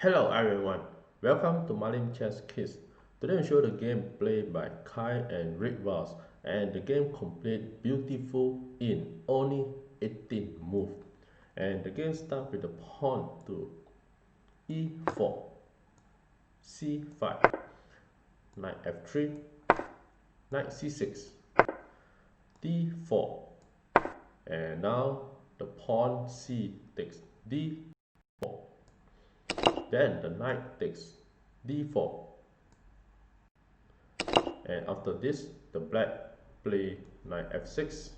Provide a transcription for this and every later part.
Hello everyone, welcome to Malim Chess Kids. Today we show the game played by Kai and Ritvars, and the game complete beautiful in only 18 moves. And the game starts with the pawn to e4, c5, knight f3, knight c6, d4, and now the pawn c takes d4. Then the knight takes d4, and after this the black play knight f6,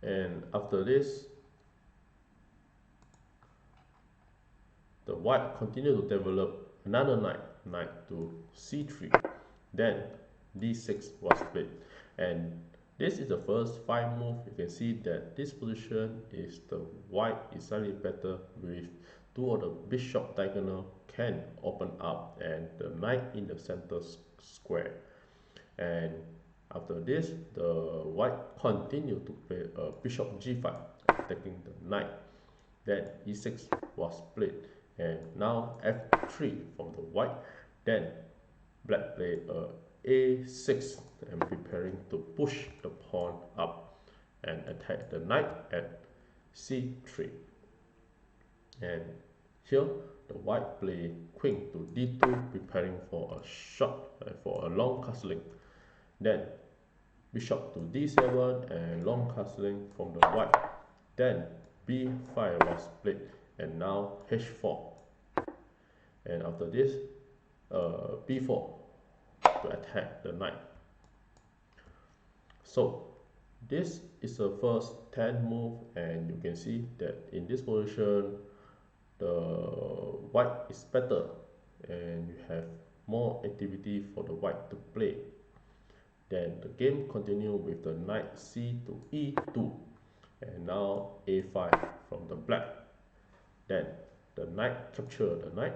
and after this the white continue to develop another knight to c3, then d6 was played, and this is the first 5 moves. You can see that this position is the white is slightly better with 2 of the bishop diagonal can open up and the knight in the center square. And after this the white continue to play bishop g5 attacking the knight, then e6 was played, and now f3 from the white, then black play a6 and preparing to push the pawn up and attack the knight at c3. And here the white play queen to d2 preparing for a short for a long castling, then bishop to d7 and long castling from the white, then b5 was played, and now h4, and after this b4 to attack the knight. So this is the first 10 move, and you can see that in this position the white is better and you have more activity for the white to play. Then the game continue with the knight c to e2, and now a5 from the black, then the knight capture the knight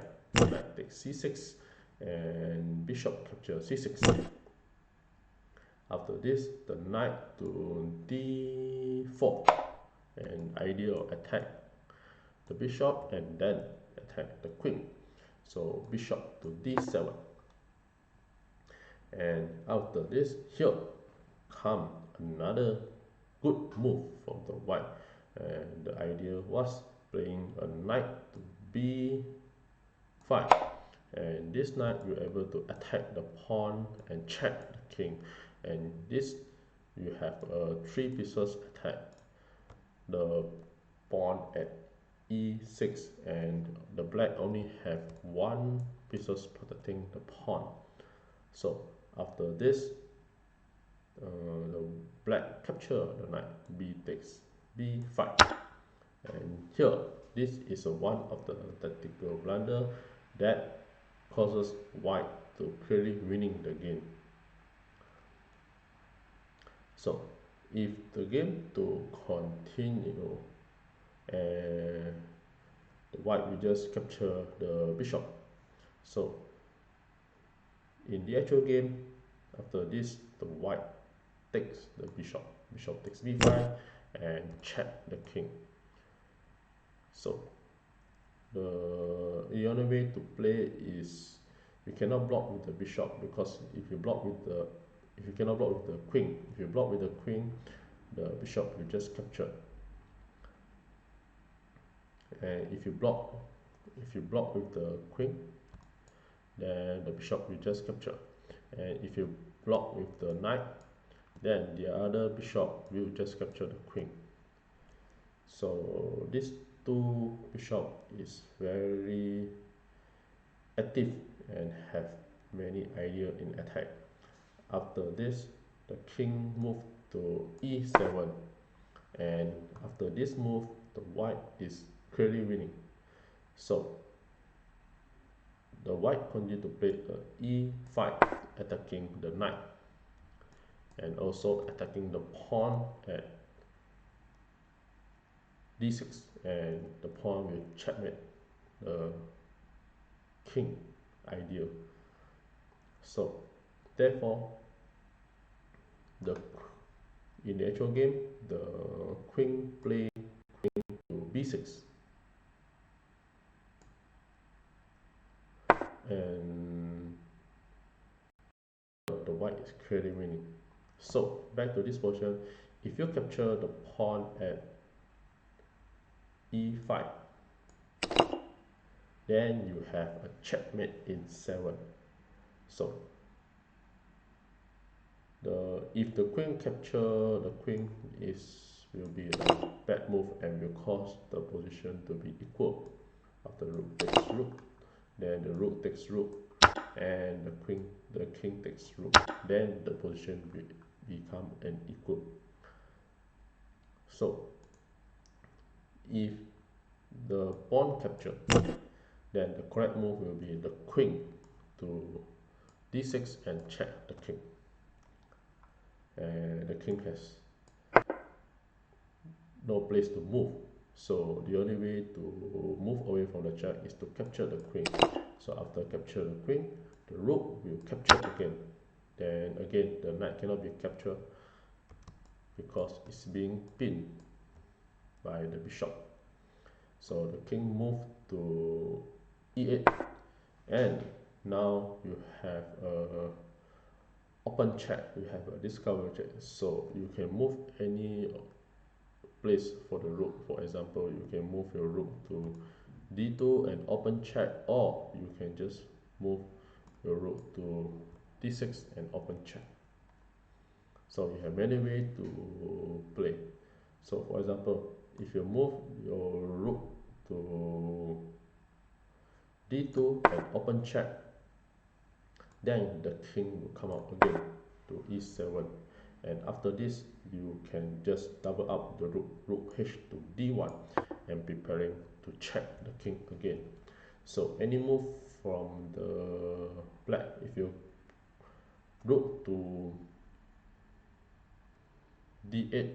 takes c6 and bishop capture c6. After this the knight to d4, and ideal attack the bishop and then attack the queen, so bishop to d7. And after this here come another good move from the white, and the idea was playing a knight to b5, and this knight you're able to attack the pawn and check the king, and this you have 3 pieces attack the pawn at e6, and the black only have 1 pieces protecting the pawn. So after this the black capture the knight, b takes b5, and here this is one of the tactical blunder that causes white to clearly winning the game. So if the game to continue and the white will just capture the bishop, so in the actual game after this the white takes the bishop takes b5 and check the king. So the only way to play is you cannot block with the bishop, because if you cannot block with the queen, if you block with the queen the bishop will just capture, and if you block with the queen then the bishop will just capture, and if you block with the knight then the other bishop will just capture the queen. So these 2 bishop is very active and have many ideas in attack. After this the king move to e7, and after this move the white is clearly winning. So the white continue to play e5 attacking the knight and also attacking the pawn at d6, and the pawn will checkmate the king ideal. So therefore in the actual game the queen play b6, and the white is clearly winning. So back to this position, if you capture the pawn at e5, then you have a checkmate in 7. So if the queen capture, the queen will be a bad move and will cause the position to be equal. After rook takes rook, then the rook takes rook, and the king takes rook, then the position will become an equal. So if the pawn capture, then the correct move will be the queen to d6 and check the king. And the king has no place to move, so the only way to move away from the check is to capture the queen. So after capture the queen, the rook will capture again. Then again the knight cannot be captured because it's being pinned by the bishop. So the king moved to e8, and now you have a open check, you have a discover check, so you can move any place for the rook. For example, you can move your rook to d2 and open check, or you can just move your rook to d6 and open check. So you have many ways to play. So for example, if you move your rook to d2 and open check, then the king will come out again to e7, and after this you can just double up the rook h to d1 and preparing to check the king again. So any move from the black, if you rook to d8,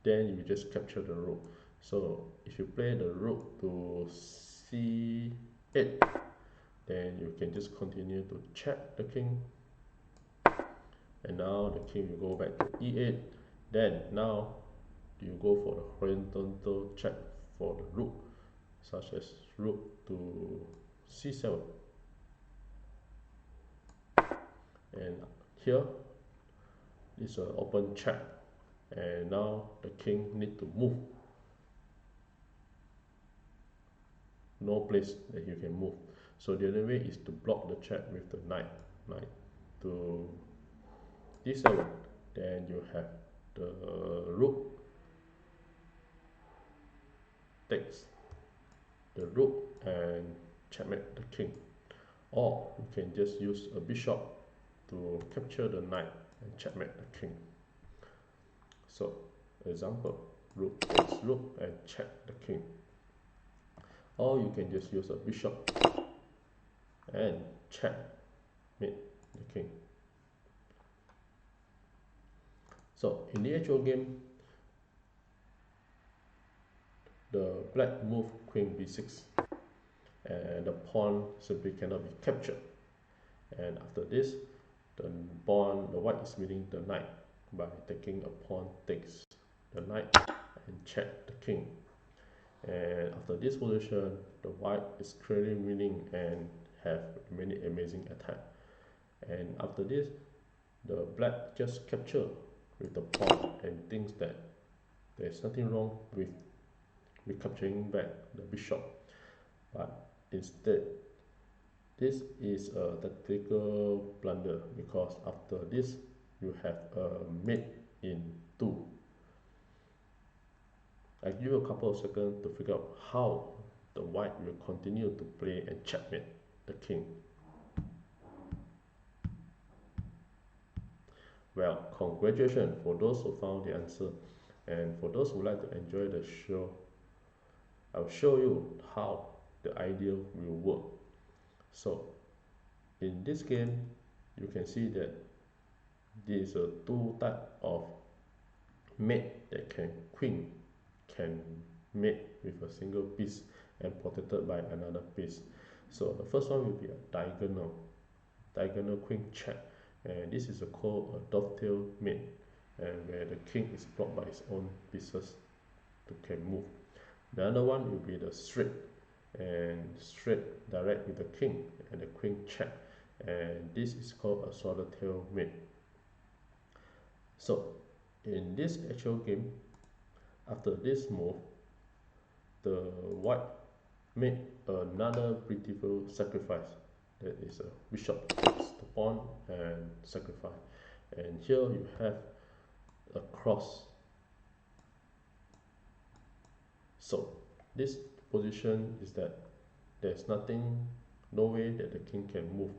then you just capture the rook. So if you play the rook to c8, then you can just continue to check the king, and now the king will go back to e8. Then now you go for the horizontal check for the rook, such as rook to c7, and here is an open check, and now the king need to move. No place that you can move, so the other way is to block the check with the knight to d7. Then you have the rook takes the rook and checkmate the king, or you can just use a bishop to capture the knight and checkmate the king. So example, rook takes rook and check the king, or you can just use a bishop and checkmate the king. So in the actual game, the black move queen b6, and the pawn simply cannot be captured. And after this, the white is meeting the knight by taking a pawn takes the knight and check the king. And after this position, the white is clearly winning and have many amazing attack. And after this, the black just capture with the pawn and thinks that there's nothing wrong with capturing back the bishop, but instead this is a tactical blunder, because after this you have a mate in 2. I give you a couple of seconds to figure out how the white will continue to play and checkmate the king. Well, congratulations for those who found the answer, and for those who like to enjoy the show, I'll show you how the idea will work. So in this game, you can see that there is a 2 type of mate that queen can mate with a single piece and protected by another piece. So the first one will be a diagonal queen check, and this is called a dovetail mate, and where the king is blocked by its own pieces to can move. The other one will be the straight, and straight direct with the king, and the queen check, and this is called a swallowtail mate. So in this actual game, after this move, the white made another beautiful sacrifice. That is a bishop takes the pawn and sacrifice, and here you have a cross. So this position is that there's nothing, no way that the king can move.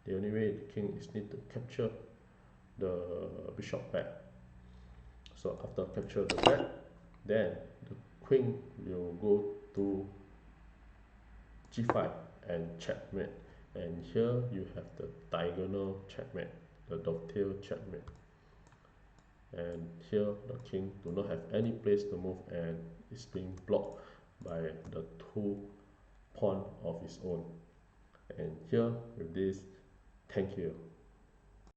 The only way the king is need to capture the bishop back. So after capture the back, then the queen will go to g5 and checkmate. And here you have the diagonal checkmate, the dovetail checkmate. And here the king do not have any place to move and is being blocked by the two pawn of his own. And here with this, thank you.